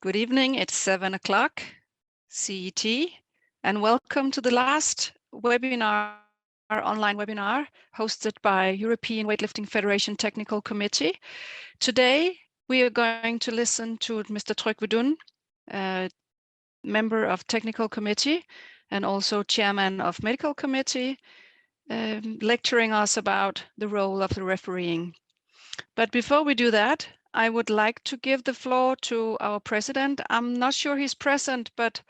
Good evening, it's 7 o'clock CET, and welcome to the last webinar, our online webinar, hosted by European Weightlifting Federation Technical Committee. Today, we are going to listen to Mr. Tryggve Duun, member of Technical Committee and also Chairman of Medical Committee, lecturing us about the role of the refereeing. But before we do that, I would like to give the floor to our president. I'm not sure he's present, but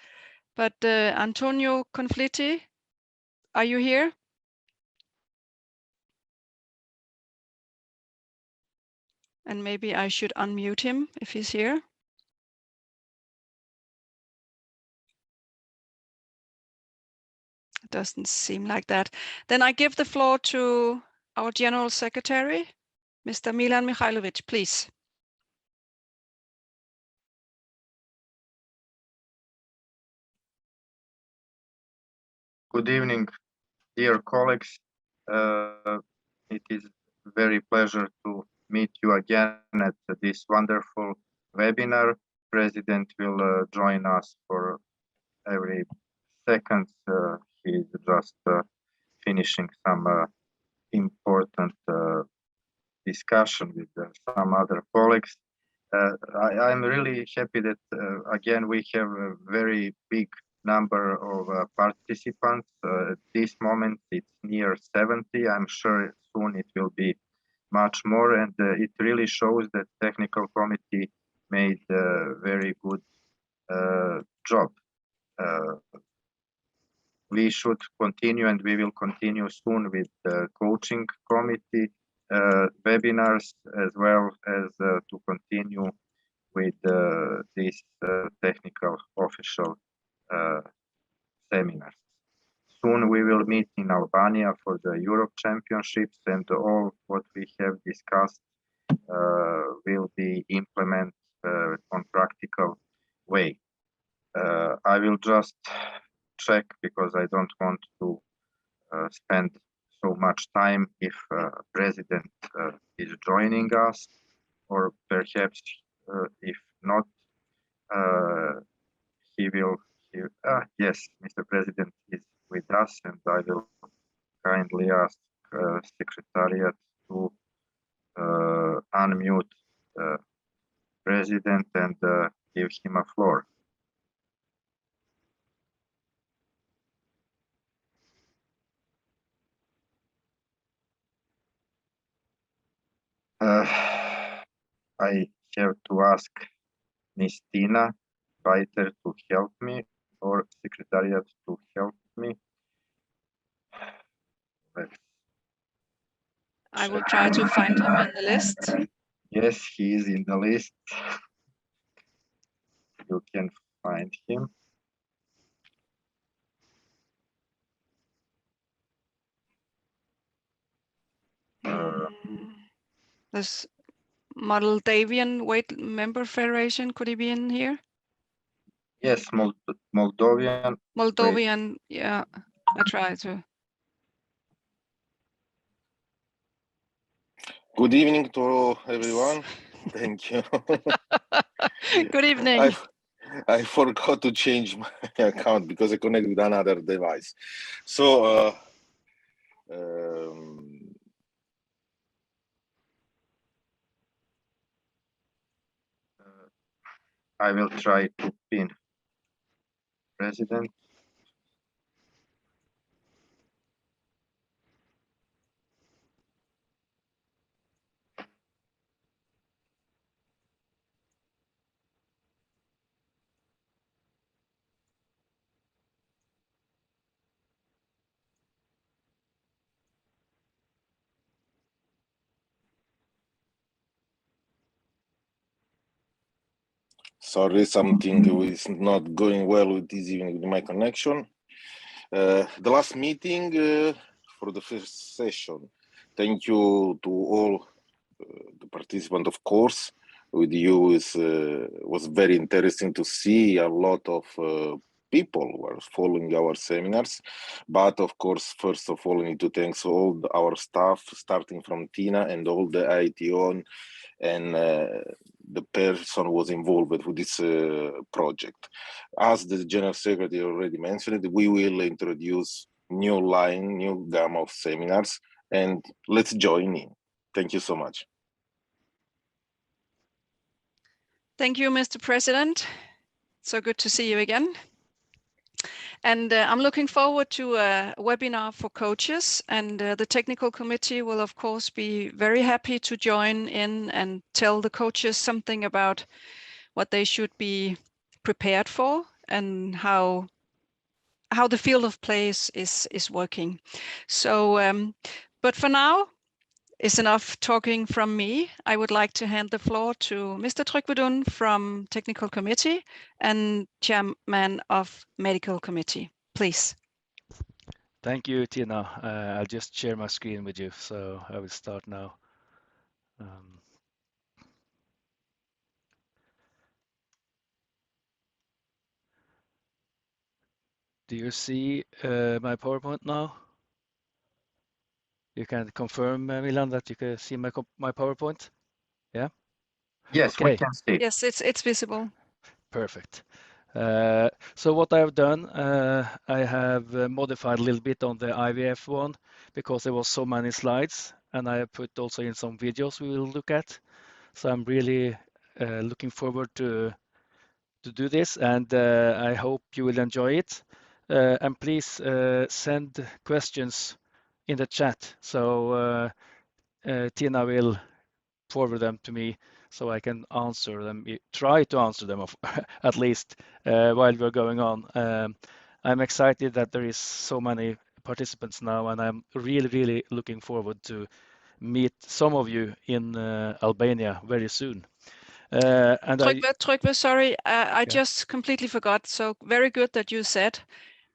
Antonio Conflitti, are you here? And maybe I should unmute him if he's here. It doesn't seem like that. Then I give the floor to our General Secretary, Mr. Milan Mikhailovic, please. Good evening, dear colleagues. It is very pleasure to meet you again at this wonderful webinar. President will join us for every second. He's just finishing some important discussion with some other colleagues. I'm really happy that again we have a very big number of participants. At this moment it's near 70. I'm sure soon it will be much more, and it really shows that technical committee made a very good job. We should continue, and we will continue soon with the coaching committee webinars, as well as to continue with these technical official seminars. Soon we will meet in Albania for the Europe Championships, and all what we have discussed will be implemented on practical way. I will just check, because I don't want to spend so much time, if President is joining us, or perhaps if not, he will. Yes, Mr. President is with us, and I will kindly ask Secretariat to unmute President and give him a floor. I have to ask Miss Tina Reiter to help me, or Secretariat to help me. I will try to find him in the list. Yes, he is in the list. You can find him. This Moldavian Weight Member Federation, could he be in here? Yes, Moldovan. Moldovan, yeah, I try to. Good evening to everyone. Thank you. Good evening. I forgot to change my account because I connected with another device. So I will try to pin President. sorry, something is not going well with this evening with my connection. The last meeting for the first session. Thank you to all the participants, of course. With you was very interesting to see a lot of people were following our seminars. But of course, first of all, I need to thank all our staff, starting from Tina and all the ITO and the person was involved with this project. As the General Secretary already mentioned, we will introduce new gamma of seminars, and let's join in. Thank you so much. Thank you, Mr. President. So good to see you again. And I'm looking forward to a webinar for coaches, and the technical committee will of course be very happy to join in and tell the coaches something about what they should be prepared for and how the field of play is working. So, but for now, it's enough talking from me. I would like to hand the floor to Mr. Tryggve Duun from Technical Committee and Chairman of Medical Committee. Please. Thank you, Tina. I'll just share my screen with you, so I will start now. Do you see my PowerPoint now? You can confirm, Milan, that you can see my PowerPoint? Yeah? Yes, Okay. we can see. Yes, it's visible. Perfect. So what I've done, I have modified a little bit on the IVF one because there was so many slides, and I have put also in some videos we will look at. So I'm really looking forward to do this, and I hope you will enjoy it. And please send questions in the chat, so Tina will forward them to me so I can answer them, try to answer them at least while we're going on. I'm excited that there is so many participants now, and I'm really looking forward to meet some of you in Albania very soon. And Tryggve, sorry, I Yeah. just completely forgot. So very good that you said.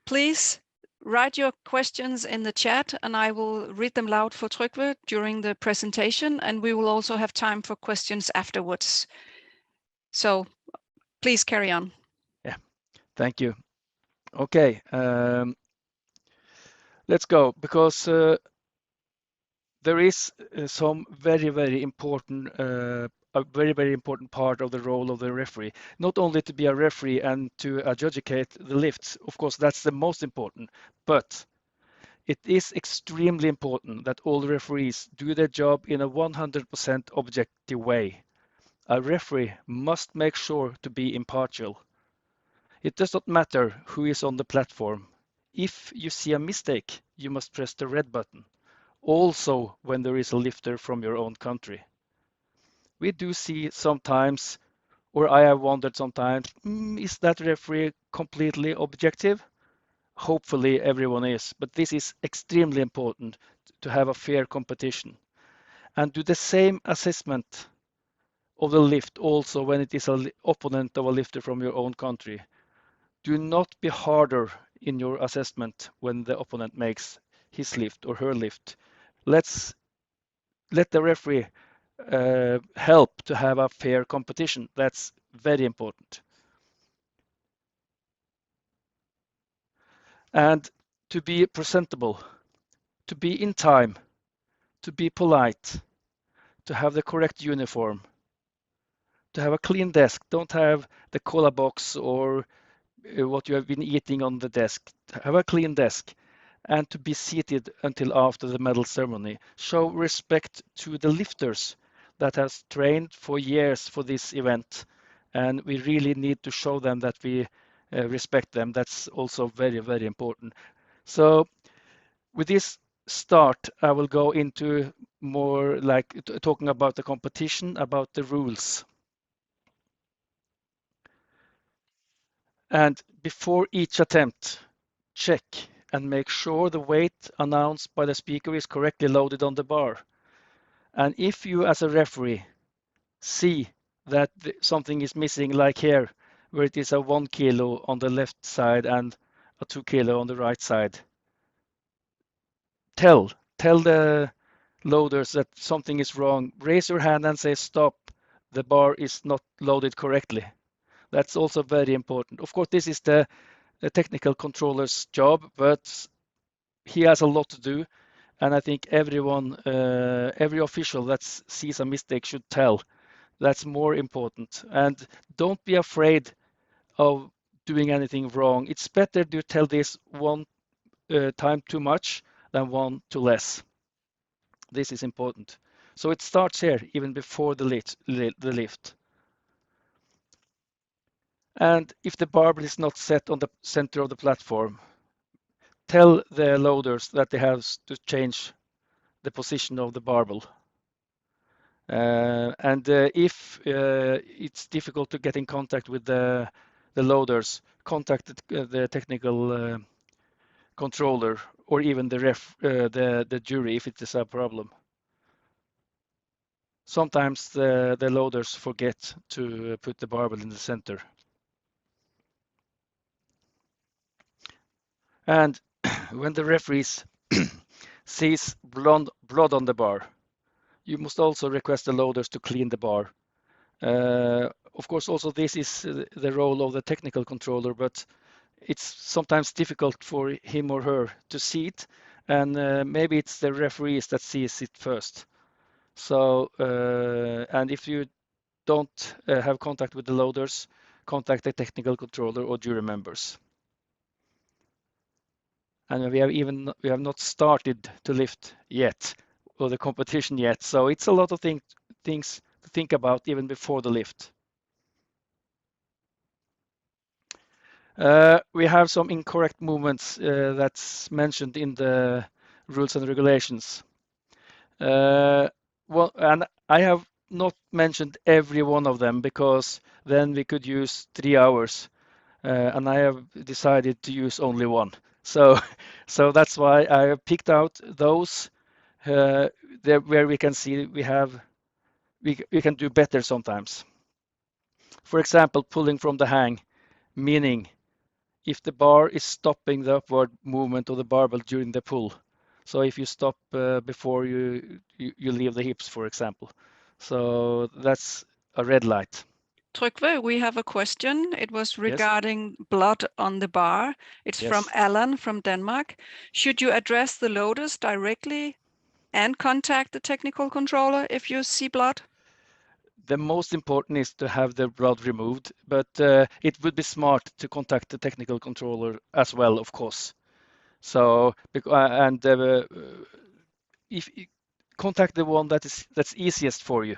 Please write your questions in the chat, and I will read them loud for Tryggve during the presentation, and we will also have time for questions afterwards. So please carry on. Yeah, thank you. Okay, let's go, because there is some very important a very important part of the role of the referee. Not only to be a referee and to adjudicate the lifts, of course that's the most important, but it is extremely important that all referees do their job in a 100% objective way. A referee must make sure to be impartial. It does not matter who is on the platform. If you see a mistake, you must press the red button. Also when there is a lifter from your own country. We do see sometimes, or I have wondered sometimes, is that referee completely objective? Hopefully everyone is, but this is extremely important to have a fair competition. And do the same assessment of the lift also when it is an opponent of a lifter from your own country. Do not be harder in your assessment when the opponent makes his lift or her lift. Let the referee help to have a fair competition. That's very important. And to be presentable, to be in time, to be polite, to have the correct uniform, to have a clean desk. Don't have the cola box or what you have been eating on the desk. Have a clean desk, and to be seated until after the medal ceremony. Show respect to the lifters that has trained for years for this event, and we really need to show them that we respect them. That's also very important. So with this start, I will go into more like talking about the competition, about the rules. And before each attempt, check and make sure the weight announced by the speaker is correctly loaded on the bar. And if you as a referee see that something is missing, like here, where it is a 1 kilo on the left side and a 2 kilo on the right side, tell the loaders that something is wrong. Raise your hand and say, stop, the bar is not loaded correctly. That's also very important. Of course, this is the technical controller's job, but he has a lot to do, and I think everyone, every official that sees a mistake should tell That's more important. And don't be afraid of doing anything wrong. It's better to tell this one time too much than one too less. This is important. So it starts here, even before the lift. And if the barbell is not set on the center of the platform, tell the loaders that they have to change the position of the barbell. And if it's difficult to get in contact with the loaders, contact the technical controller or even the jury if it is a problem. Sometimes the loaders forget to put the barbell in the center. And when the referees sees blood on the bar, you must also request the loaders to clean the bar. Of course, also this is the role of the technical controller, but it's sometimes difficult for him or her to see it, and maybe it's the referees that sees it first. So, and if you don't have contact with the loaders, contact the technical controller or jury members. And we have not started to lift yet, or the competition yet. So it's a lot of things to think about even before the lift. We have some incorrect movements that's mentioned in the rules and regulations. Well, and I have not mentioned every one of them because then we could use 3 hours, and I have decided to use only one. So that's why I have picked out those there where we can see we can do better sometimes. For example, pulling from the hang, meaning if the bar is stopping the upward movement of the barbell during the pull. So if you stop before you leave the hips, for example. So that's a red light. Tryggve, we have a question. It was regarding blood on the bar. It's from Alan from Denmark. Should you address the loaders directly and contact the technical controller if you see blood? The most important is to have the blood removed, but it would be smart to contact the technical controller as well, of course. So, and if you contact the one that's easiest for you,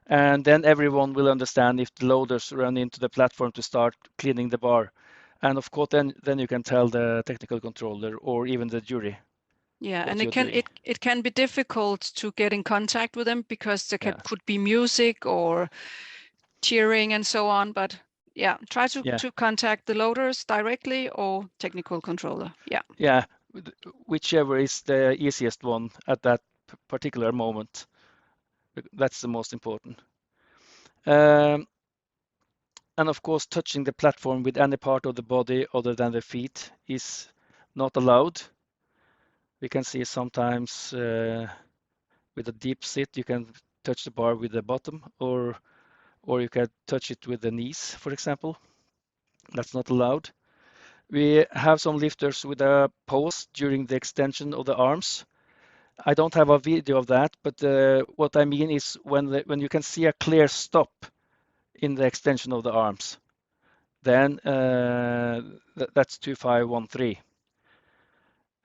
and then everyone will understand if the loaders run into the platform to start cleaning the bar, and of course then you can tell the technical controller or even the jury. Yeah, and it can be difficult to get in contact with them because there could be music or cheering and so on. But yeah, try to contact the loaders directly or technical controller. Yeah. Yeah, whichever is the easiest one at that particular moment. That's the most important. And of course, touching the platform with any part of the body other than the feet is not allowed. We can see sometimes with a deep sit, you can touch the bar with the bottom, or you can touch it with the knees, for example. That's not allowed. We have some lifters with a pause during the extension of the arms. I don't have a video of that, but what I mean is when you can see a clear stop in the extension of the arms, then that's 2513.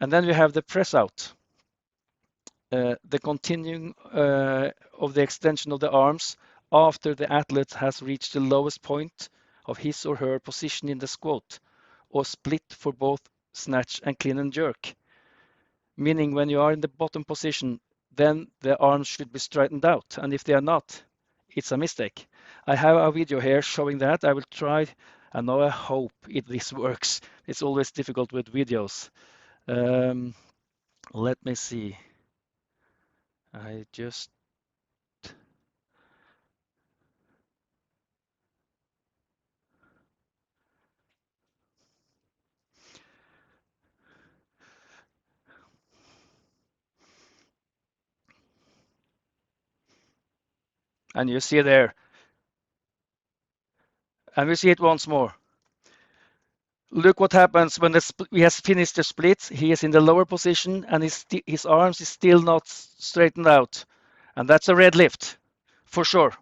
And then we have the press out. The continuing of the extension of the arms after the athlete has reached the lowest point of his or her position in the squat, or split for both snatch and clean and jerk. Meaning when you are in the bottom position, then the arms should be straightened out, and if they are not, it's a mistake. I have a video here showing that. I will try, and now I hope this works. It's always difficult with videos. Let me see. I just and you see there, and we see it once more. Look what happens when he has finished the split. He is in the lower position and his arms is still not straightened out. And that's a red lift, for sure.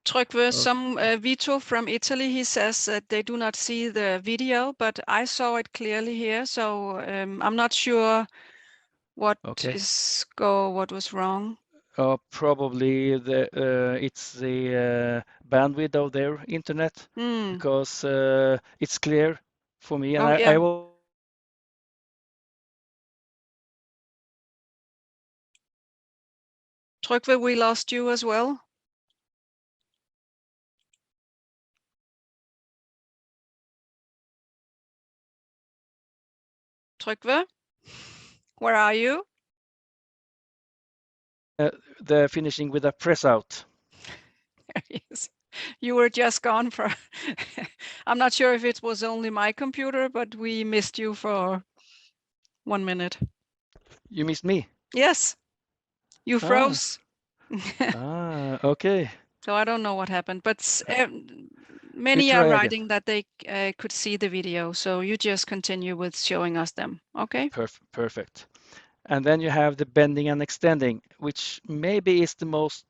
Tryggve, Vito from Italy, he says that they do not see the video, but I saw it clearly here. So I'm not sure what what was wrong. Probably it's the bandwidth of their internet, because it's clear for me, and I will. Tryggve, we lost you as well. Tryggve, where are you? The finishing with a press out. There he is. You were just gone for. I'm not sure if it was only my computer, but we missed you for 1 minute. You missed me? Yes, you froze. Okay. So I don't know what happened, but many are writing again that they could see the video. So you just continue with showing us them. Okay. Perfect. And then you have the bending and extending, which maybe is the most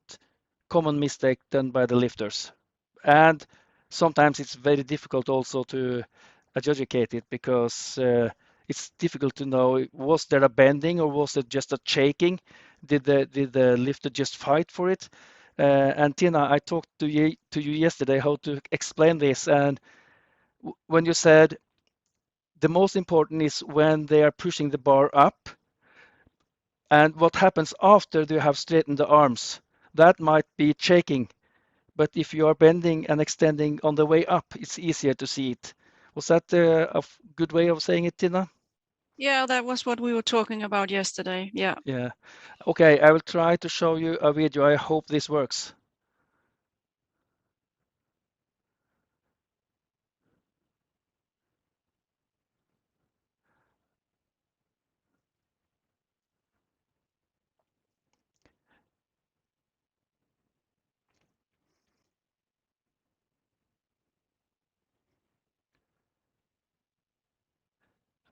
common mistake done by the lifters. And sometimes it's very difficult also to adjudicate it, because it's difficult to know, was there a bending or was it just a shaking? Did the lifter just fight for it? And Tina, I talked to you yesterday how to explain this, and when you said the most important is when they are pushing the bar up, and what happens after you have straightened the arms, that might be shaking. But if you are bending and extending on the way up, it's easier to see it. Was that a good way of saying it, Tina? Yeah, that was what we were talking about yesterday. Yeah. Yeah. Okay, I will try to show you a video. I hope this works.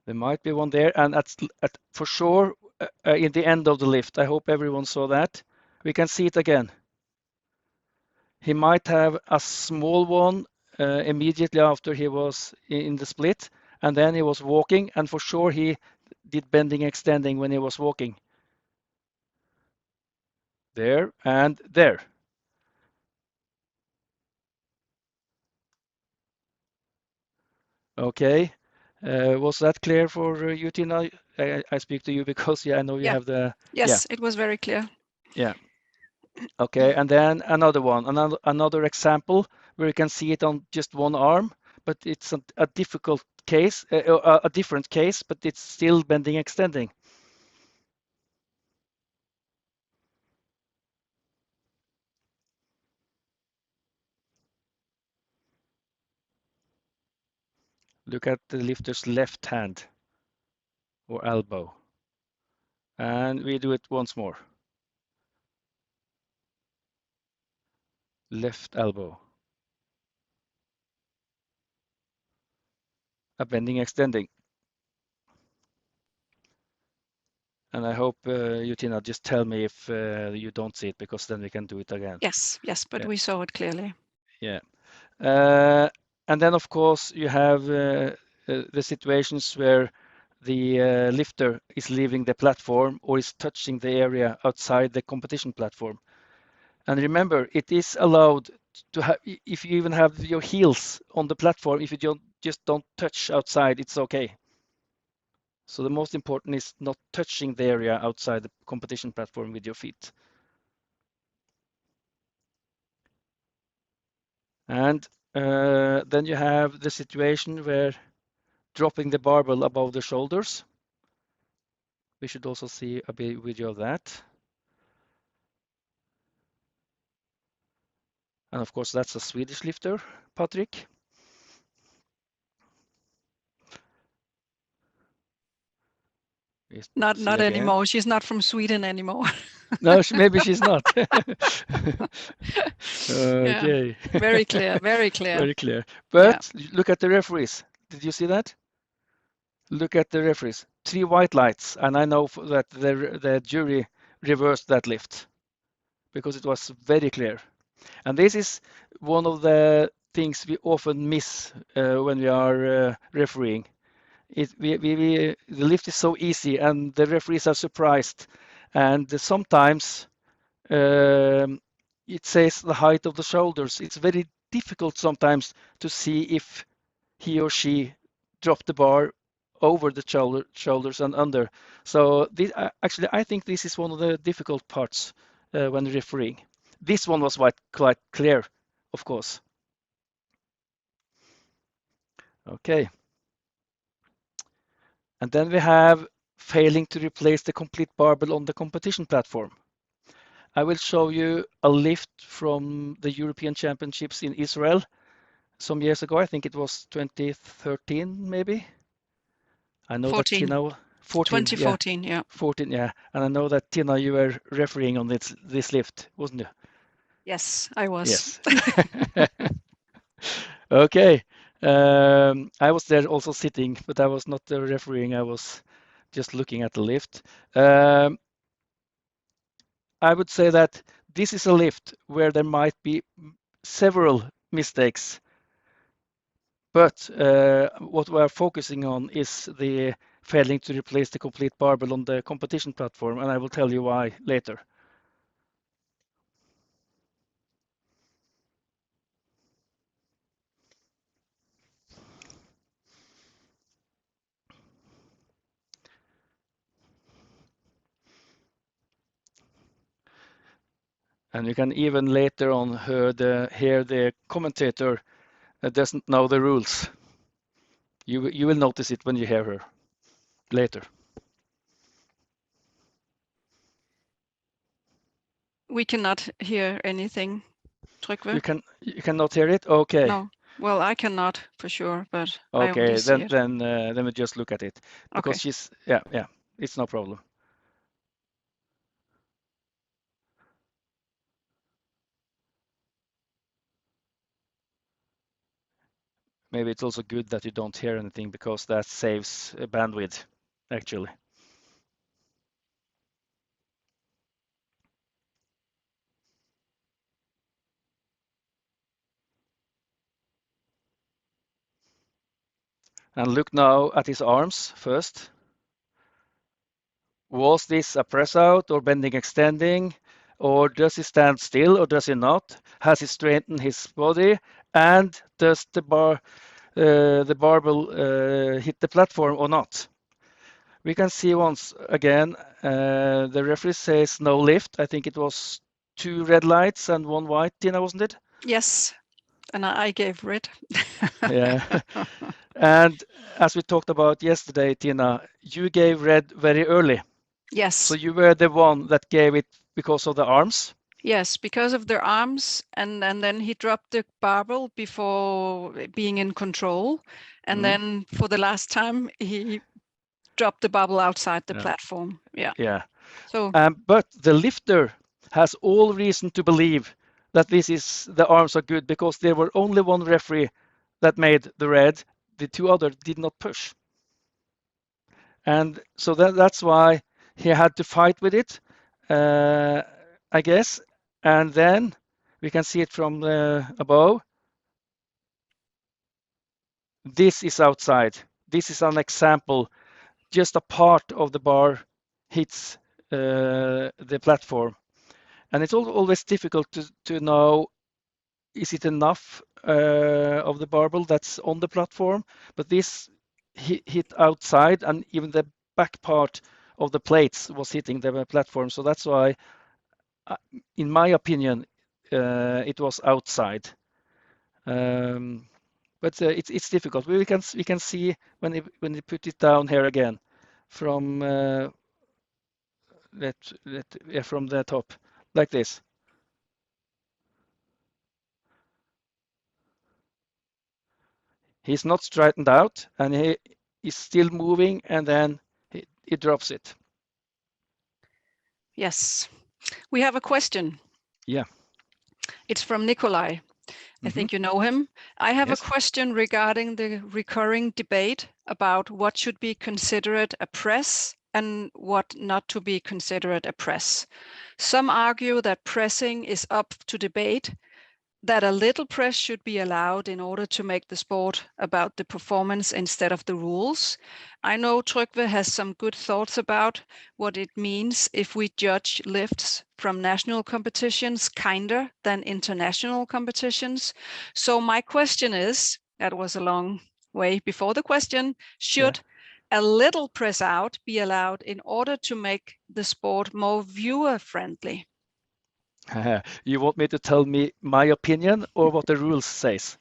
There might be one there, and for sure in the end of the lift. I hope everyone saw that. We can see it again. He might have a small one immediately after he was in the split, and then he was walking, and for sure he did bending extending when he was walking. There and there. Okay. Was that clear for you, Tina? I speak to you because I know you have the. Yes, it was very clear. Yeah. Okay, and then another one, another example where you can see it on just one arm, but it's a difficult case, a different case, but it's still bending extending. Look at the lifter's left hand or elbow. And we do it once more. Left elbow. A bending extending. And I hope you, Tina, just tell me if you don't see it, because then we can do it again. Yes, but we saw it clearly. Yeah. And then, of course, you have the situations where the lifter is leaving the platform or is touching the area outside the competition platform. And remember, it is allowed to have, if you even have your heels on the platform, if you just don't touch outside, it's okay. So the most important is not touching the area outside the competition platform with your feet. And then you have the situation where dropping the barbell above the shoulders. We should also see a video of that. And of course, that's a Swedish lifter, Patrick. Not anymore. She's not from Sweden anymore. No, maybe she's not. Okay. Yeah. Very clear, very clear. Very clear. But look at the referees. Did you see that? Look at the referees. 3 white lights, and I know that the jury reversed that lift because it was very clear. And this is one of the things we often miss when we are refereeing. The lift is so easy, and the referees are surprised. And sometimes it says the height of the shoulders. It's very difficult sometimes to see if he or she dropped the bar over the shoulders and under. So this, actually, I think this is one of the difficult parts when refereeing. This one was quite clear, of course. Okay. And then we have failing to replace the complete barbell on the competition platform. I will show you a lift from the European Championships in Israel some years ago. I think it was 2013, maybe. I know 14. that Tina, 14, 2014, yeah. 14, yeah. And I know that Tina, you were refereeing on this lift, wasn't you? Yes, I was. Yes. Okay. I was there also sitting, but I was not refereeing. I was just looking at the lift. I would say that this is a lift where there might be several mistakes, but what we are focusing on is the failing to replace the complete barbell on the competition platform, and I will tell you why later. And you can even later on hear the commentator doesn't know the rules. You will notice it when you hear her later. We cannot hear anything, Tryggve. You cannot hear it? Okay. No. Well, I cannot for sure, but I Okay, only see it. then we just look at it because Okay. she's yeah, it's no problem. Maybe it's also good that you don't hear anything because that saves bandwidth, actually. And look now at his arms first. Was this a press out or bending extending? Or does he stand still or does he not? Has he straightened his body? And does the barbell hit the platform or not? We can see once again, the referee says no lift. I think it was 2 red lights and 1 white, Tina, wasn't it? Yes, and I gave red. Yeah. And as we talked about yesterday, Tina, you gave red very early. Yes. So you were the one that gave it because of the arms? Yes, because of their arms, and then he dropped the barbell before being in control, and then for the last time he dropped the barbell outside the platform. Yeah. Yeah. So. But the lifter has all reason to believe that the arms are good because there were only one referee that made the red. The 2 others did not push, and so that's why he had to fight with it, I guess. And then we can see it from above. This is outside. This is an example. Just a part of the bar hits the platform, and it's always difficult to know, is it enough of the barbell that's on the platform? But this hit outside, and even the back part of the plates was hitting the platform. So that's why, in my opinion, it was outside. But it's difficult. We can see when you put it down here again from from the top, like this. He's not straightened out, and he is still moving, and then he drops it. Yes. We have a question. Yeah. It's from Nikolai. I think you know him. I have a question regarding the recurring debate about what should be considered a press and what not to be considered a press. Some argue that pressing is up to debate that a little press should be allowed in order to make the sport about the performance instead of the rules. I know Tryggve has some good thoughts about what it means if we judge lifts from national competitions kinder than international competitions. So my question is, that was a long way before the question, should a little press out be allowed in order to make the sport more viewer friendly? You want me to tell me my opinion or what the rules says?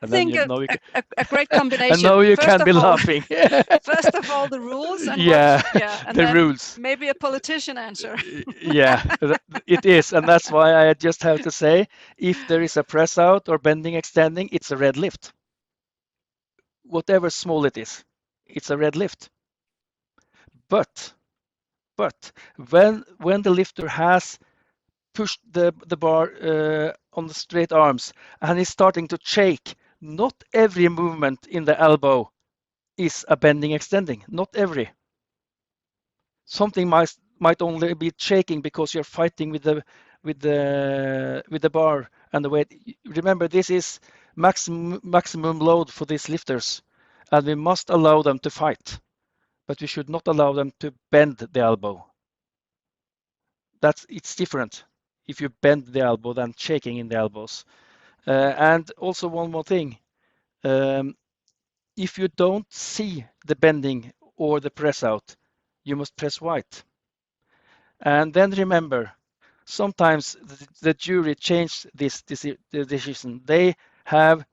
I And then think you know you can... a great combination. And now you First can be of all, laughing. first of all, the rules and Yeah, and the then rules. maybe a politician answer. Yeah, it is, and that's why I just have to say, if there is a press out or bending extending, it's a red lift. Whatever small it is, it's a red lift. But when the lifter has pushed the bar on the straight arms and is starting to shake, not every movement in the elbow is a bending extending. Not every. Something might only be shaking because you're fighting with the bar and the weight. Remember, this is maximum load for these lifters, and we must allow them to fight, but we should not allow them to bend the elbow. It's different if you bend the elbow than shaking in the elbows. And also one more thing, if you don't see the bending or the press out, you must press white. And then remember, sometimes the jury change this decision. They have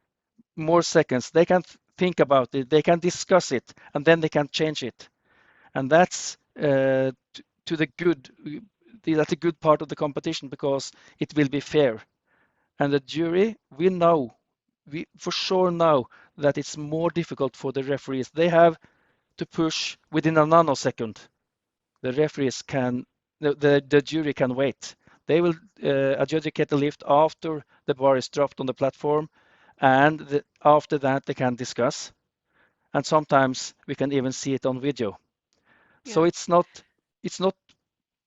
more seconds. They can think about it. They can discuss it, and then they can change it. And that's to the good. That's a good part of the competition because it will be fair. And the jury, we for sure know that it's more difficult for the referees. They have to push within a nanosecond. The referees can, the jury can wait. They will adjudicate the lift after the bar is dropped on the platform, and after that they can discuss. And sometimes we can even see it on video. Yeah. So it's not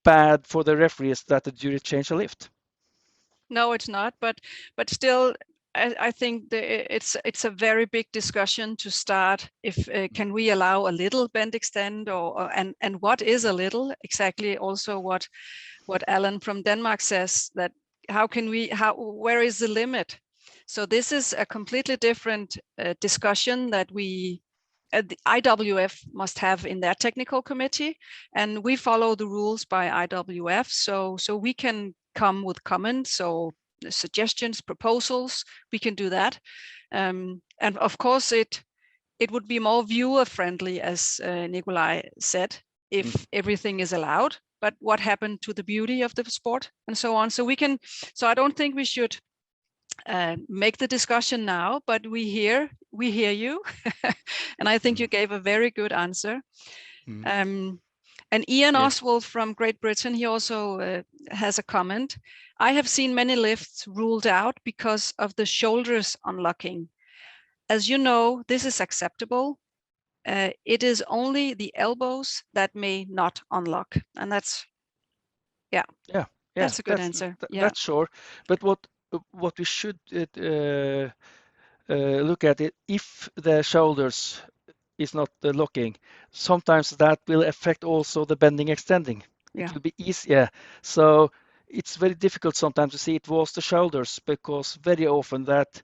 bad for the referees that the jury change a lift. No, it's not. But still, I think it's a very big discussion to start. If can we allow a little bend extend, or and what is a little exactly? Also, what Alan from Denmark says, that where is the limit? So this is a completely different discussion that the IWF must have in their technical committee, and we follow the rules by IWF. So we can come with comments or suggestions, proposals. We can do that, and of course it would be more viewer friendly, as Nikolai said, if everything is allowed. But what happened to the beauty of the sport and so on? So I don't think we should make the discussion now, but we hear you. And I think you gave a very good answer. And Ian Oswald from Great Britain, he also has a comment. I have seen many lifts ruled out because of the shoulders unlocking. As you know, this is acceptable. It is only the elbows that may not unlock. And that's, that's a good answer. That's sure. But what we should look at it, if the shoulders is not locking, sometimes that will affect also the bending extending. It will be easier. So it's very difficult sometimes to see it was the shoulders, because very often that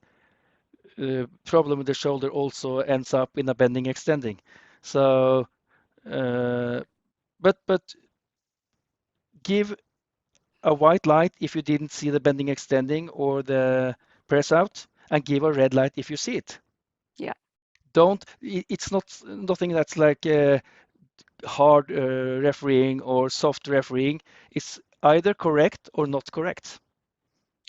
problem with the shoulder also ends up in a bending extending. So but give a white light if you didn't see the bending extending or the press out, and give a red light if you see it. It's nothing that's like hard refereeing or soft refereeing. It's either correct or not correct.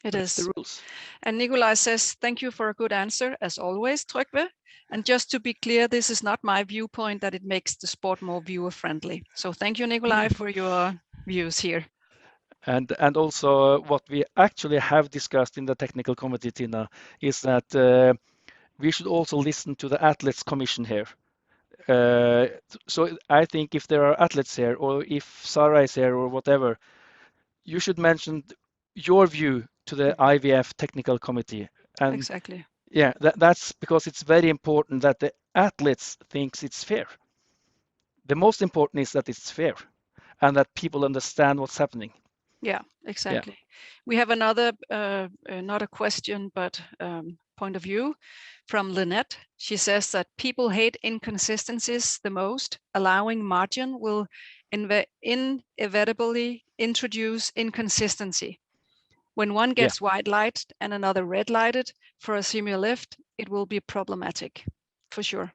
That's the rules. And Nikolai says, thank you for a good answer, as always, Tryggve. And just to be clear, this is not my viewpoint that it makes the sport more viewer friendly. So thank you, Nikolai, for your views here. And also what we actually have discussed in the technical committee, Tina, is that we should also listen to the athletes commission here. So I think if there are athletes here, or if Sarah is here or whatever, you should mention your view to the IWF Technical Committee. And Exactly. yeah, that's because it's very important that the athletes thinks it's fair. The most important is that it's fair and that people understand what's happening. Yeah, exactly. We have another, not a question, but point of view from Lynette. She says that people hate inconsistencies the most. Allowing margin will inevitably introduce inconsistency. When one gets white lighted and another red lighted for a similar lift, it will be problematic, for sure.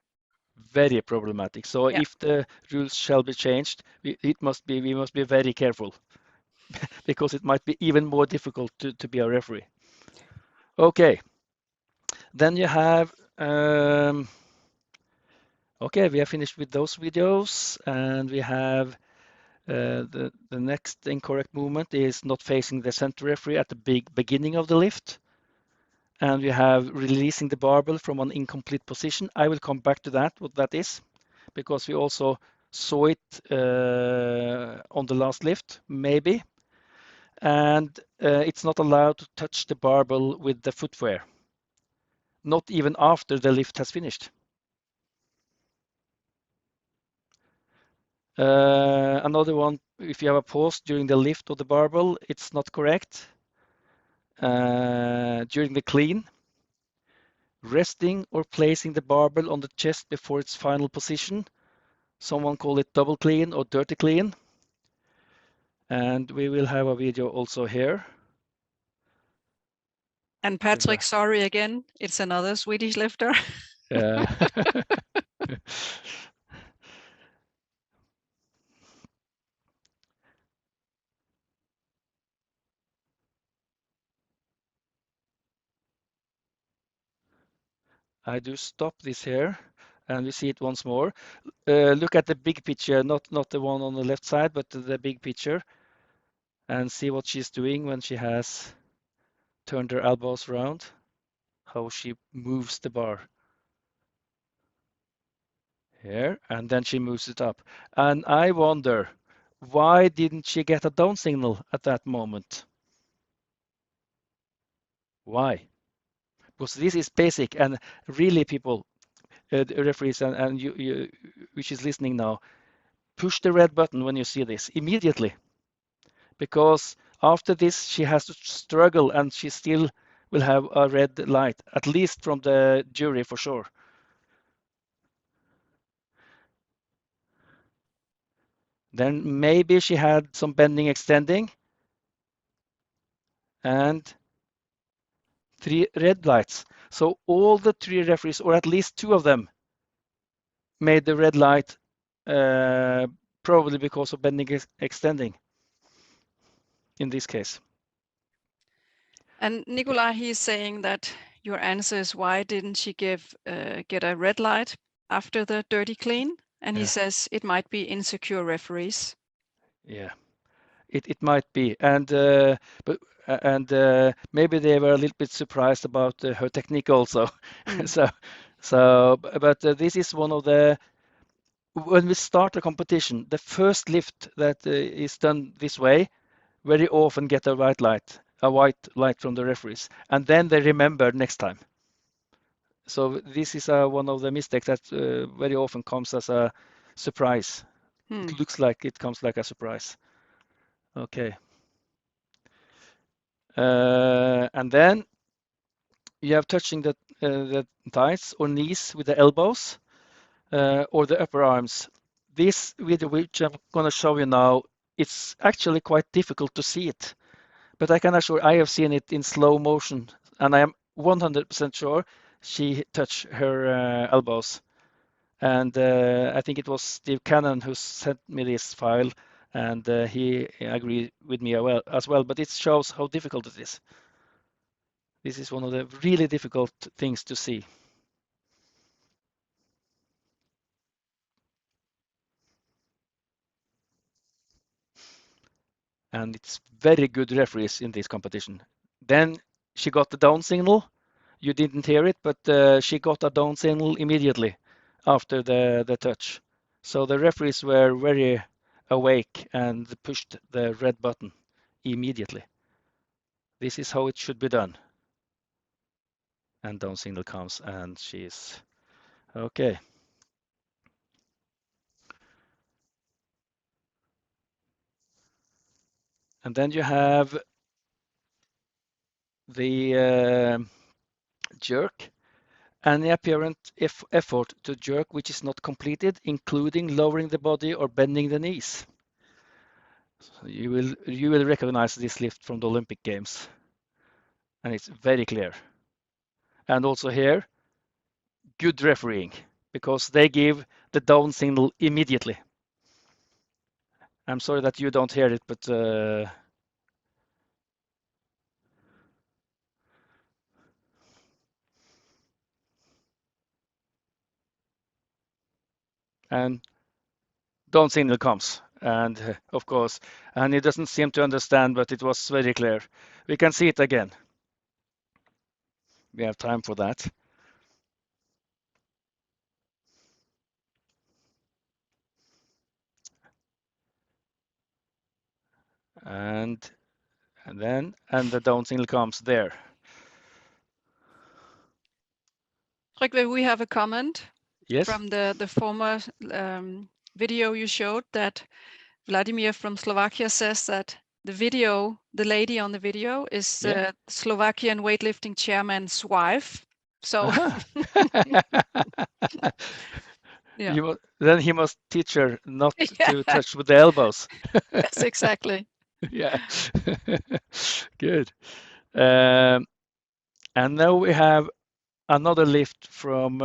Very problematic. So if the rules shall be changed, we must be very careful because it might be even more difficult to be a referee. Okay. Then you have okay, we are finished with those videos, and we have the next incorrect movement is not facing the center referee at the beginning of the lift. And we have releasing the barbell from an incomplete position. I will come back to that, what that is, because we also saw it on the last lift, maybe. And it's not allowed to touch the barbell with the footwear, not even after the lift has finished. Another one, if you have a pause during the lift of the barbell, it's not correct. During the clean, resting or placing the barbell on the chest before its final position. Someone call it double clean or dirty clean. And we will have a video also here. And Patrick, sorry again, it's another Swedish lifter. I do stop this here, and we see it once more. Look at the big picture, not the one on the left side, but the big picture, and see what she's doing when she has turned her elbows around, how she moves the bar. Here, and then she moves it up. And I wonder, why didn't she get a down signal at that moment? Why? Because this is basic, and really people, referees and you which is listening now, push the red button when you see this immediately, because after this she has to struggle and she still will have a red light, at least from the jury for sure. Then maybe she had some bending extending and 3 red lights. So all the 3 referees, or at least 2 of them, made the red light, probably because of bending extending in this case. And Nikolai, he's saying that your answer is why didn't she get a red light after the dirty clean? And he says it might be insecure referees. Yeah, it might be, and maybe they were a little bit surprised about her technique also. But this is one of the, when we start a competition, the first lift that is done this way very often get a white light from the referees, and then they remember next time. So this is one of the mistakes that very often comes as a surprise. It looks like it comes like a surprise. Okay. And then you have touching the thighs or knees with the elbows or the upper arms. This video, which I'm going to show you now, it's actually quite difficult to see it, but I can assure I have seen it in slow motion, and I am 100% sure she touched her elbows. And I think it was Steve Cannon who sent me this file, and he agreed with me as well, but it shows how difficult it is. This is one of the really difficult things to see. And it's very good referees in this competition. Then she got the down signal. You didn't hear it, but she got a down signal immediately after the touch. So the referees were very awake and pushed the red button immediately. This is how it should be done. And down signal comes, and she's okay. And then you have the jerk. Any apparent effort to jerk which is not completed, including lowering the body or bending the knees. So you will recognize this lift from the Olympic Games, and it's very clear. And also here, good refereeing, because they give the down signal immediately. I'm sorry that you don't hear it, but and down signal comes, and of course, and he doesn't seem to understand, but it was very clear. We can see it again. We have time for that. And the down signal comes there. Tryggve, we have a comment Yes. from the former video you showed that Vladimir from Slovakia says that the lady on the video is Slovakian weightlifting chairman's wife. So yeah. Then he must teach her not to touch with the elbows. Yes, exactly. Yeah. Good. And now we have another lift from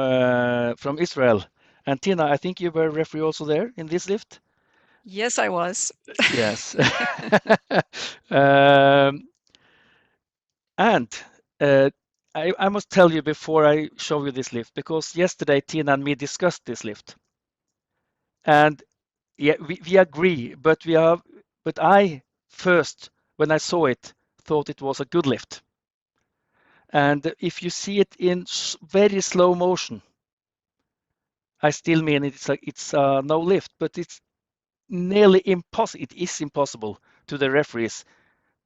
Israel. And Tina, I think you were referee also there in this lift? Yes, I was. Yes. I must tell you before I show you this lift, because yesterday Tina and me discussed this lift. And yeah, we agree, but I first, when I saw it, thought it was a good lift. And if you see it in very slow motion, I still mean it's no lift, but it's nearly impossible. It is impossible to the referees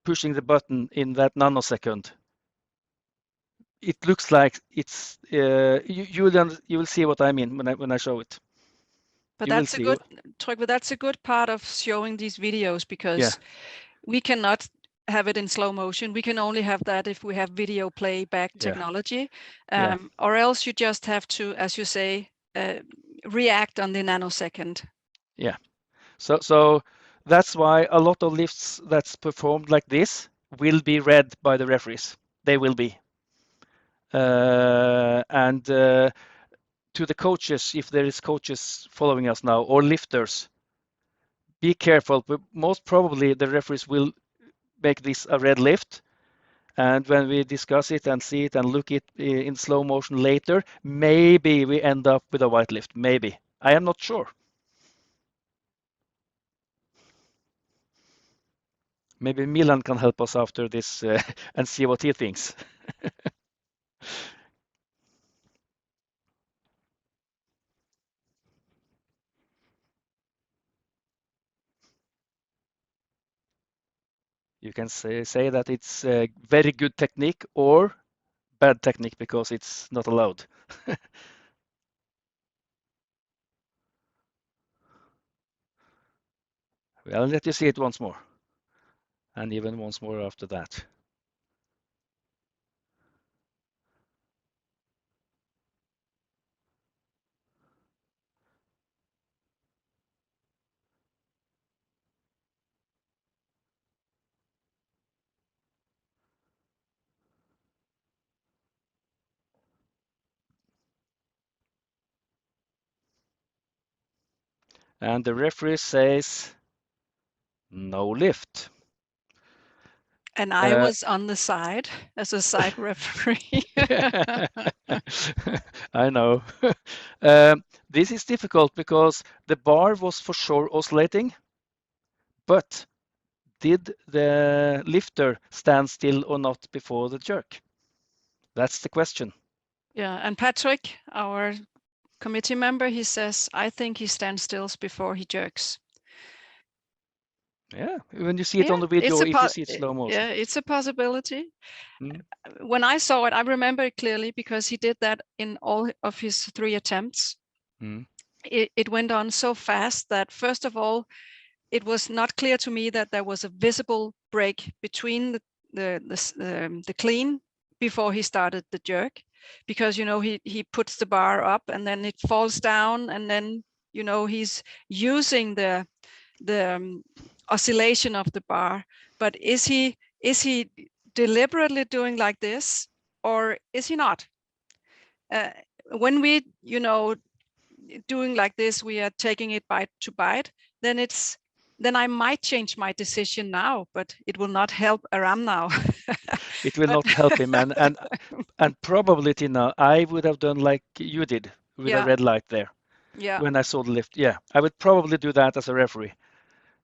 pushing the button in that nanosecond. It looks like it's you will see what I mean when I show it. But that's a good, Tryggve, that's a good part of showing these videos, because we cannot have it in slow motion. We can only have that if we have video playback technology, or else you just have to, as you say, react on the nanosecond. Yeah. So that's why a lot of lifts that's performed like this will be read by the referees. They will be. To the coaches, if there is coaches following us now, or lifters, be careful. But most probably the referees will make this a red lift. And when we discuss it and see it and look it in slow motion later, maybe we end up with a white lift. Maybe. I am not sure. Maybe Milan can help us after this and see what he thinks. You can say that it's a very good technique or bad technique because it's not allowed. I'll let you see it once more, and even once more after that. And the referee says no lift. And I was on the side as a side referee. I know. This is difficult because the bar was for sure oscillating, but did the lifter stand still or not before the jerk? That's the question. Yeah, and Patrick, our committee member, he says, I think he stands still before he jerks. Yeah, when you see it on the video, if you see it slow motion. Yeah, it's a possibility. Mm. When I saw it, I remember it clearly because he did that in all of his 3 attempts. Mm. It went on so fast that, first of all, it was not clear to me that there was a visible break between the clean before he started the jerk, because he puts the bar up and then it falls down, and then he's using the oscillation of the bar. But is he deliberately doing like this, or is he not? When we doing like this, we are taking it bite to bite, then I might change my decision now, but it will not help Aram now. It will not help him, and probably, Tina, I would have done like you did with a red light there. Yeah. When I saw the lift, yeah, I would probably do that as a referee.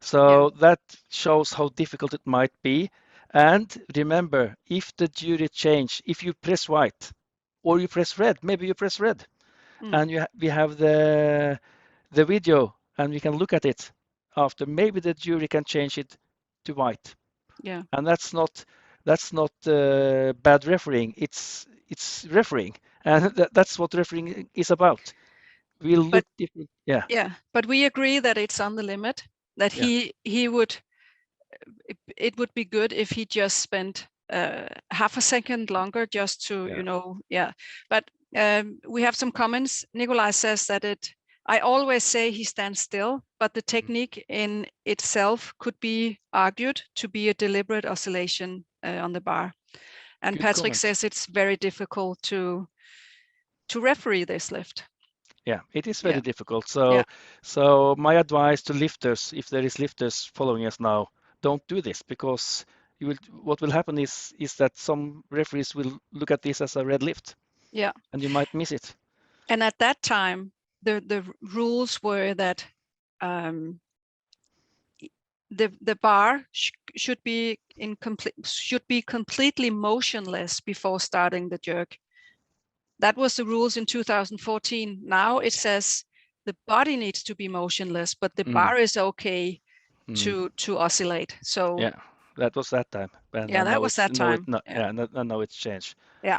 So that shows how difficult it might be. And remember, if the jury change, if you press white or you press red, maybe you press red, and we have the video and we can look at it after. Maybe the jury can change it to white. Yeah. And that's not bad refereeing. It's refereeing, and that's what refereeing is about. We'll look different. Yeah. Yeah, but we agree that it's on the limit. That he would. It would be good if he just spent half a second longer just to But we have some comments. Nikolai says that I always say he stands still, but the technique in itself could be argued to be a deliberate oscillation on the bar. And Good Patrick comment. says it's very difficult to referee this lift. Yeah, it is very difficult. So my advice to lifters, if there is lifters following us now, don't do this, because what will happen is that some referees will look at this as a red lift. Yeah. And you might miss it. And at that time, the rules were that the bar should be completely motionless before starting the jerk. That was the rules in 2014. Now it says the body needs to be motionless, but the bar is okay to oscillate. So yeah, that was that time. And that was that time. Now it's changed. Yeah.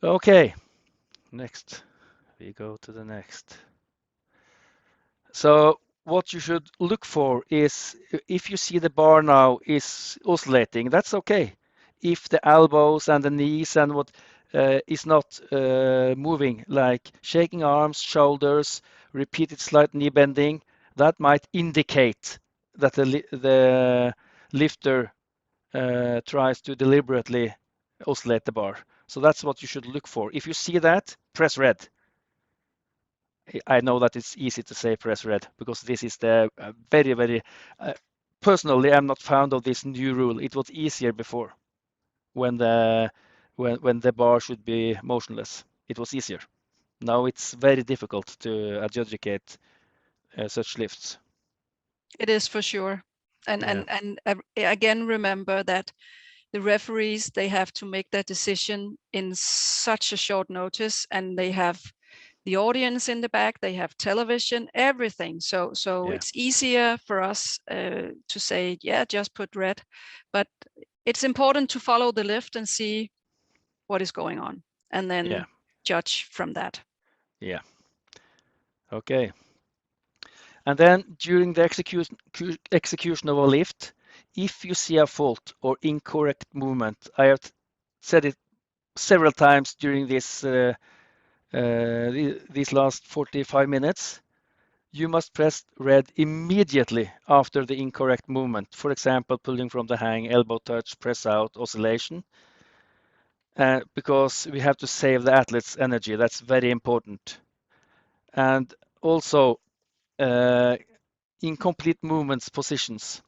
Okay. Next, we go to the next. So what you should look for is, if you see the bar now is oscillating, that's okay. If the elbows and the knees and what is not moving, like shaking arms, shoulders, repeated slight knee bending, that might indicate that the lifter tries to deliberately oscillate the bar. So that's what you should look for. If you see that, press red. I know that it's easy to say press red, because this is the very, very, personally, I'm not fond of this new rule. It was easier before, when the bar should be motionless. It was easier. Now it's very difficult to adjudicate such lifts. It is, for sure. And again, remember that the referees, they have to make that decision in such a short notice, and they have the audience in the back, they have television, everything. So it's easier for us to say, just put red. But it's important to follow the lift and see what is going on, and then judge from that. Yeah. Okay. And then during the execution of a lift, if you see a fault or incorrect movement, I have said it several times during this these last 45 minutes, you must press red immediately after the incorrect movement. For example, pulling from the hang, elbow touch, press out, oscillation. Because we have to save the athlete's energy. That's very important. And also, incomplete movements positions.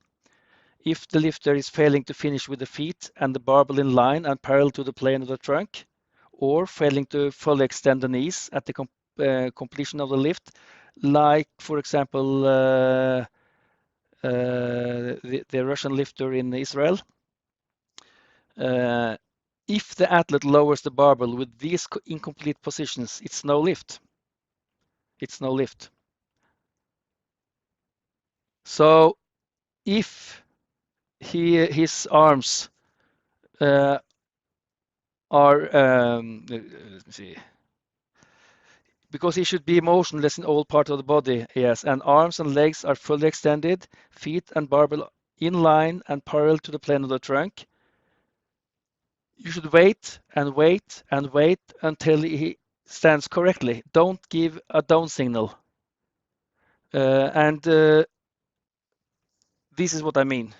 If the lifter is failing to finish with the feet and the barbell in line and parallel to the plane of the trunk, or failing to fully extend the knees at the completion of the lift, like, for example, the Russian lifter in Israel. If the athlete lowers the barbell with these incomplete positions, it's no lift. It's no lift. So if his arms are let me see, because he should be motionless in all parts of the body, yes, and arms and legs are fully extended, feet and barbell in line and parallel to the plane of the trunk. You should wait and wait and wait until he stands correctly. Don't give a down signal. And this is what I mean.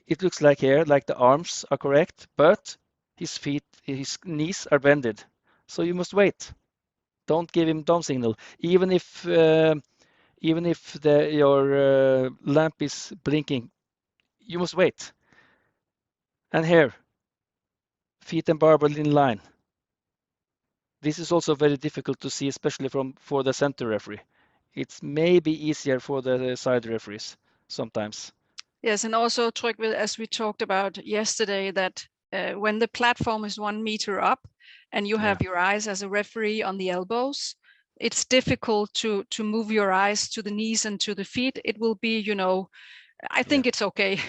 It looks like here, like the arms are correct, but his feet, his knees are bended. So you must wait. Don't give him down signal, even if your lamp is blinking. You must wait. And here, feet and barbell in line. This is also very difficult to see, especially for the center referee. It's maybe easier for the side referees sometimes. Yes, and also Tryggve, as we talked about yesterday, that when the platform is 1 meter up and you have your eyes as a referee on the elbows, it's difficult to move your eyes to the knees and to the feet. It will be, I think it's okay.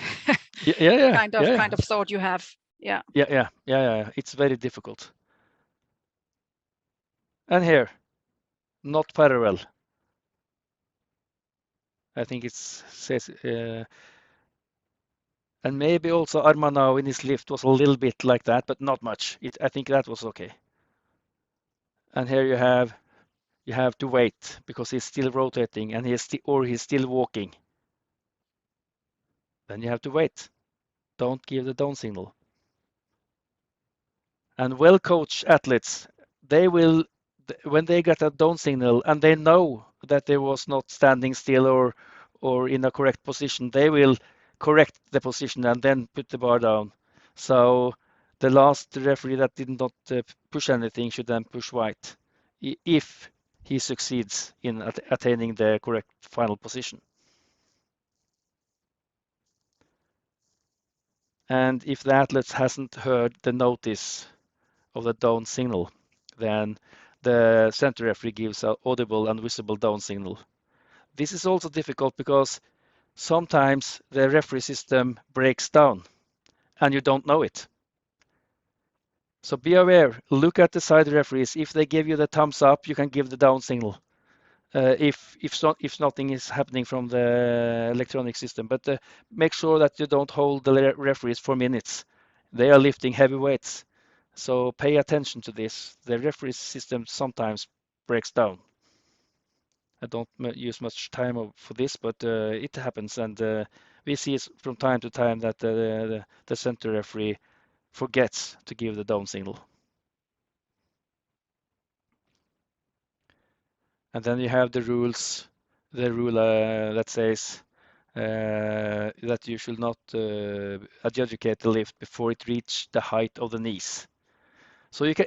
kind of thought you have. Yeah. Yeah. It's very difficult. And here, not parallel. I think it says, and maybe also Arma now in his lift was a little bit like that, but not much. I think that was okay. And here you have to wait because he's still rotating and he's still walking. Then you have to wait. Don't give the down signal. And well-coached athletes, they will, when they get a down signal and they know that they was not standing still or in a correct position, they will correct the position and then put the bar down. So the last referee that did not push anything should then push white if he succeeds in attaining the correct final position. And if the athlete hasn't heard the notice of the down signal, then the center referee gives an audible and visible down signal. This is also difficult because sometimes the referee system breaks down and you don't know it. So be aware, look at the side referees. If they give you the thumbs up, you can give the down signal. If nothing is happening from the electronic system, but make sure that you don't hold the referees for minutes. They are lifting heavy weights. So pay attention to this. The referee system sometimes breaks down. I don't use much time for this, but it happens, and we see from time to time that the center referee forgets to give the down signal. And then you have the rule that says that you should not adjudicate the lift before it reaches the height of the knees. So you can,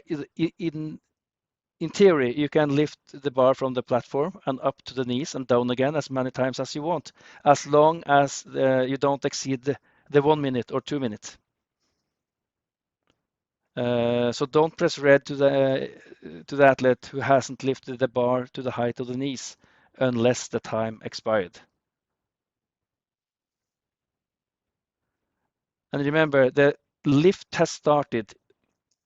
in theory, you can lift the bar from the platform and up to the knees and down again as many times as you want, as long as you don't exceed the 1 minute or 2 minutes. So don't press red to the athlete who hasn't lifted the bar to the height of the knees unless the time expired. And remember, the lift has started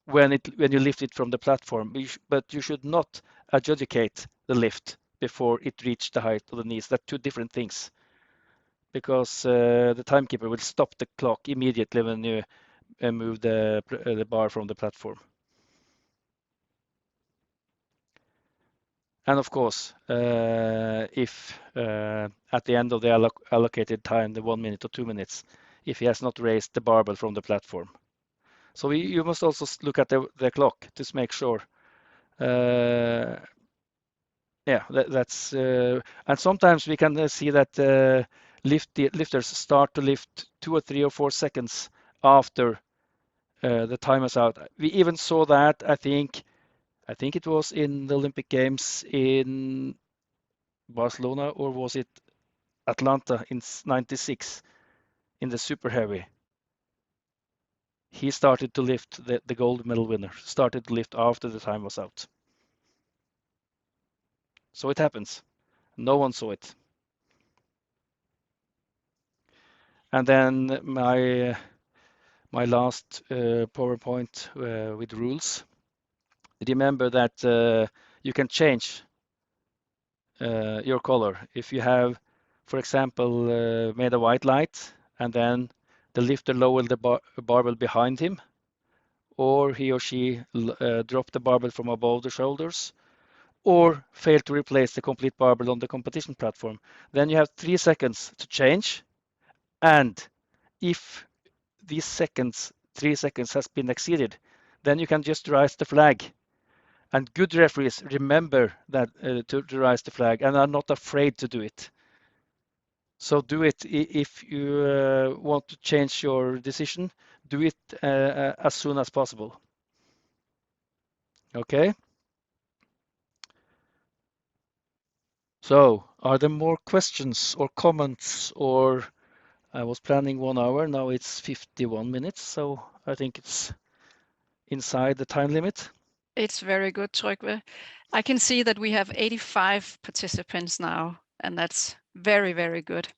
when you lift it from the platform, but you should not adjudicate the lift before it reached the height of the knees. They're two different things, because the timekeeper will stop the clock immediately when you move the bar from the platform. And of course, if at the end of the allocated time, the 1 minute or 2 minutes, if he has not raised the barbell from the platform. So you must also look at the clock to make sure. That's and sometimes we can see that lifters start to lift 2 or 3 or 4 seconds after the time is out. We even saw that, I think it was in the Olympic Games in Barcelona, or was it Atlanta in '96 in the super heavy. He started to lift, the gold medal winner started to lift after the time was out. So it happens. No one saw it. And then my last PowerPoint with rules. Remember that you can change your color. If you have, for example, made a white light and then the lifter lowered the barbell behind him, or he or she dropped the barbell from above the shoulders, or failed to replace the complete barbell on the competition platform, then you have 3 seconds to change. And if these 3 seconds has been exceeded, then you can just raise the flag. And good referees remember that to raise the flag and are not afraid to do it. So do it if you want to change your decision. Do it as soon as possible. Okay. So, are there more questions or comments? Or I was planning 1 hour, now it's 51 minutes, so I think it's inside the time limit. It's very good, Tryggve. I can see that we have 85 participants now, and that's very, very good.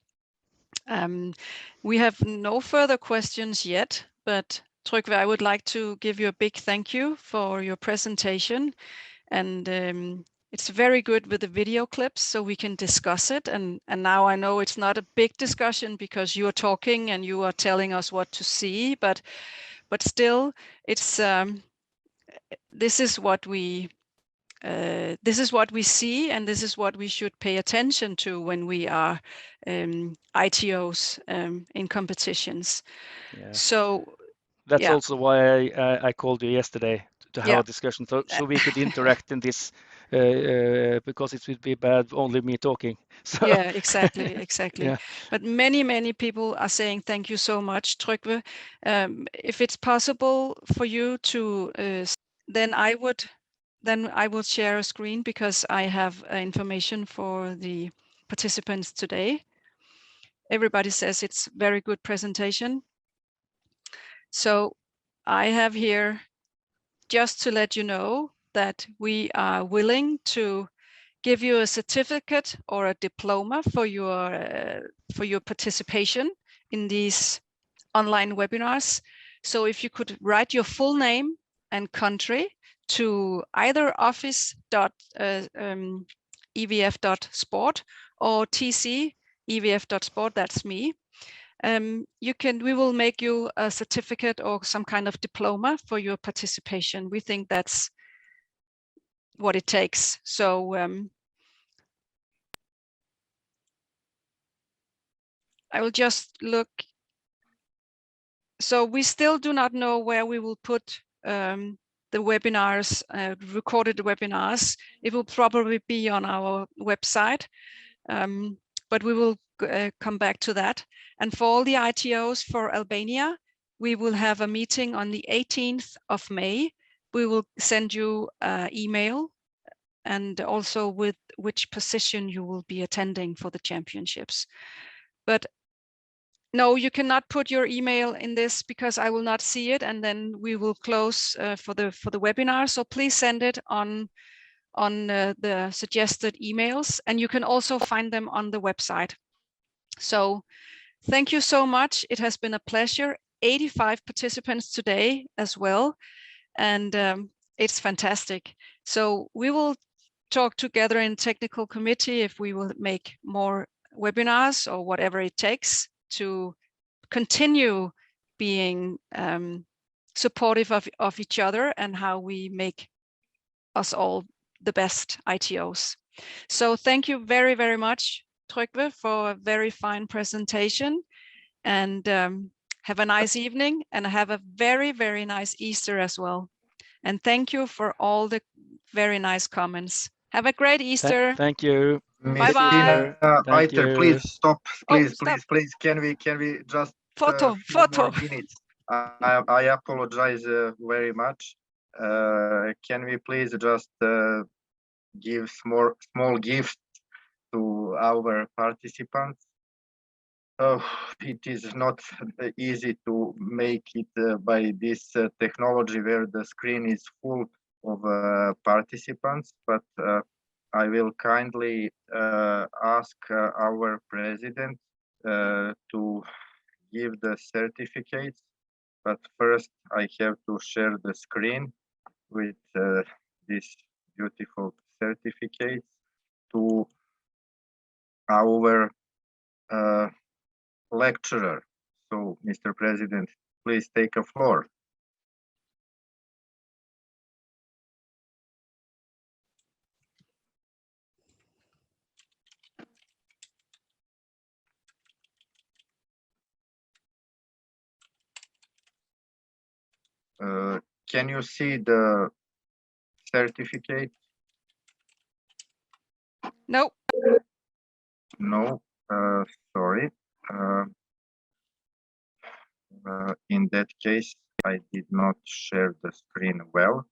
We have no further questions yet, but Tryggve, I would like to give you a big thank you for your presentation. And it's very good with the video clips, so we can discuss it. And now I know it's not a big discussion because you are talking and you are telling us what to see, but still, it's this is what we see, and this is what we should pay attention to when we are ITOs in competitions. Yeah. So that's yeah. also why I called you yesterday to have a discussion, so we could interact in this, because it would be bad only me talking. So, yeah, exactly. Yeah. But many people are saying thank you so much, Tryggve. If it's possible for you to, then I will share a screen because I have information for the participants today. Everybody says it's very good presentation. So I have here, just to let you know, that we are willing to give you a certificate or a diploma for your participation in these online webinars. So if you could write your full name and country to either office.evf.sport or tc.evf.sport, that's me. We will make you a certificate or some kind of diploma for your participation. We think that's what it takes. So I will just look. So we still do not know where we will put the webinars, recorded webinars. It will probably be on our website, but we will come back to that. And for all the ITOs for Albania, we will have a meeting on the 18th of May. We will send you an email and also with which position you will be attending for the championships. But no, you cannot put your email in this because I will not see it, and then we will close for the webinar. So please send it on the suggested emails, and you can also find them on the website. So thank you so much. It has been a pleasure. 85 participants today as well, and it's fantastic. So we will talk together in technical committee if we will make more webinars or whatever it takes to continue being supportive of each other and how we make us all the best ITOs. So thank you very, very much, Tryggve, for a very fine presentation, and have a nice evening, and have a very, very nice Easter as well. And thank you for all the very nice comments. Have a great Easter. Thank you. Bye-bye. Thank Eiter, you. please stop. Please, stop. please. Can we just Photo. more minutes? I apologize very much. Can we please just give small gifts to our participants? It is not easy to make it by this technology where the screen is full of participants, but I will kindly ask our president to give the certificates, but first I have to share the screen with this beautiful certificate to our lecturer. So, Mr. President, please take a floor. Can you see the certificate? No. No, sorry. In that case, I did not share the screen well.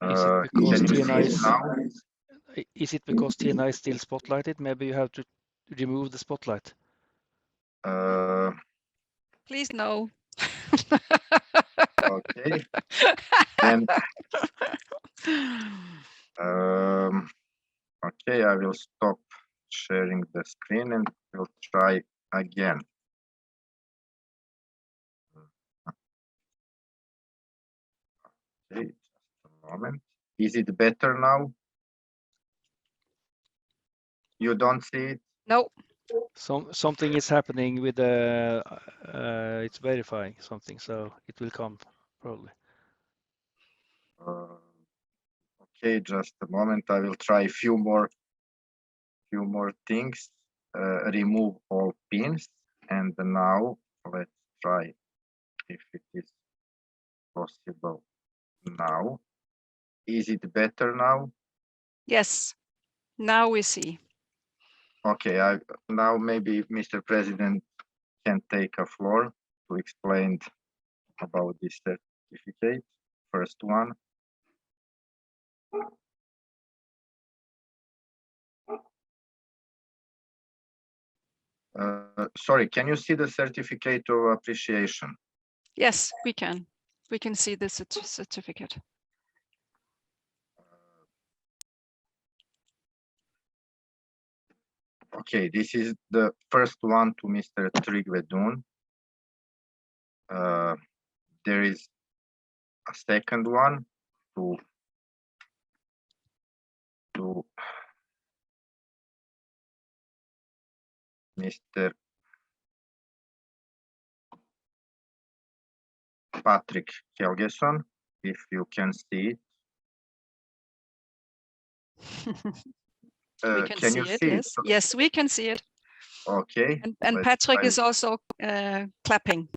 Is it Can because you see TNI it is, now? is it because TNI is still spotlighted? Maybe you have to remove the spotlight. Please no. Okay. Then, okay, I will stop sharing the screen and we'll try again. Okay, just a moment. Is it better now? You don't see it? No. Something is happening with the it's verifying something, so it will come probably. Okay, just a moment. I will try a few more things. Remove all pins, and now let's try if it is possible now. Is it better now? Yes. Now we see. Okay, now maybe Mr. President can take a floor to explain about this certificate. First one. Sorry, can you see the certificate of appreciation? Yes, we can. We can see the certificate. Okay, this is the first one to Mr. Tryggve Duun. There is a second one to Mr. Patrick Helgeson, if you can see it. We can see it, yes. Yes, we can see it. Okay. And Patrick is also clapping.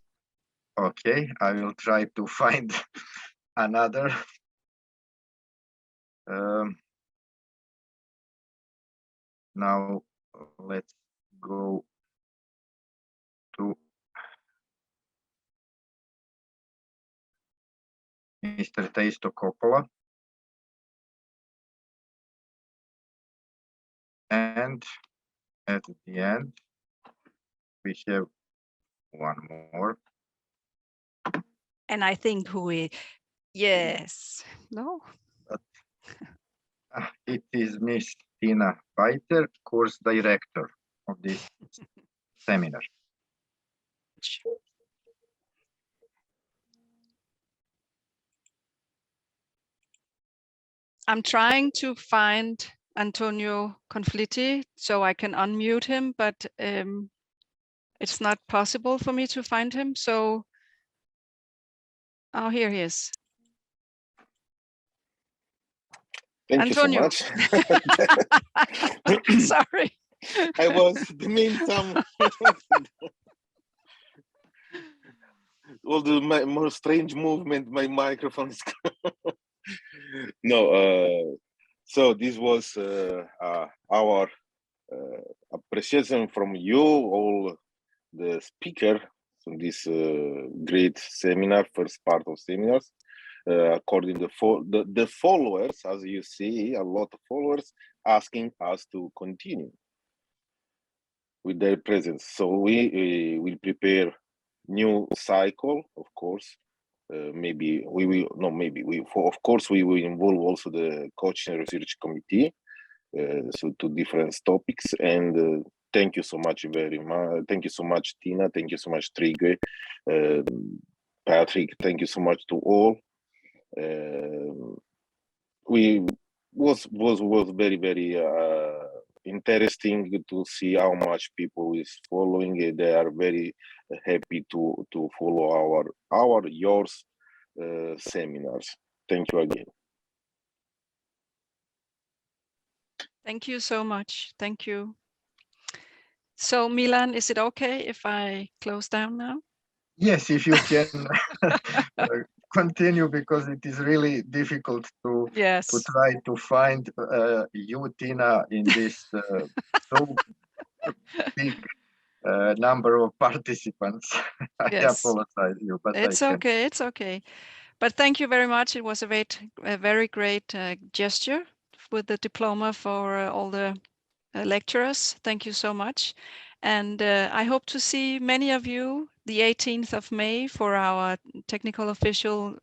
Okay, I will try to find another. Now let's go to Mr. Taisto Coppola. And at the end, we have one more. And I think yes, no? It is Miss Tina Beiter, course director of this seminar. I'm trying to find Antonio Conflitti so I can unmute him, but it's not possible for me to find him. So, oh, here he is. Thank Antonio. you so much. Sorry. I was doing some all the more strange movement, my microphone is no, so this was our appreciation from you, all the speaker from this great seminar, first part of seminars. According to the followers, as you see, a lot of followers asking us to continue with their presence. So we will prepare new cycle, of course. Maybe we will, no, maybe we, of course, we will involve also the coaching research committee, so to different topics, and Thank you so much, very much. Thank you so much, Tina. Thank you so much, Tryggve. Patrick, thank you so much to all. We was very interesting to see how much people is following. They are very happy to follow yours seminars. Thank you again. Thank you so much. Thank you. So Milan, is it okay if I close down now? Yes, if you can continue, because it is really difficult to Yes. try to find you, Tina, in this so big number of participants. I Yes. apologize you, but It's I can. okay. It's okay. But thank you very much. It was a very great gesture with the diploma for all the lecturers. Thank you so much. And I hope to see many of you the 18th of May for our technical official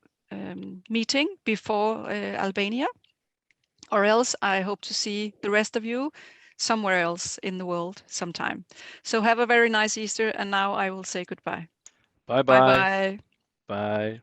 meeting before Albania. Or else I hope to see the rest of you somewhere else in the world sometime. So have a very nice Easter. And now I will say goodbye. Bye-bye. Bye-bye. Bye.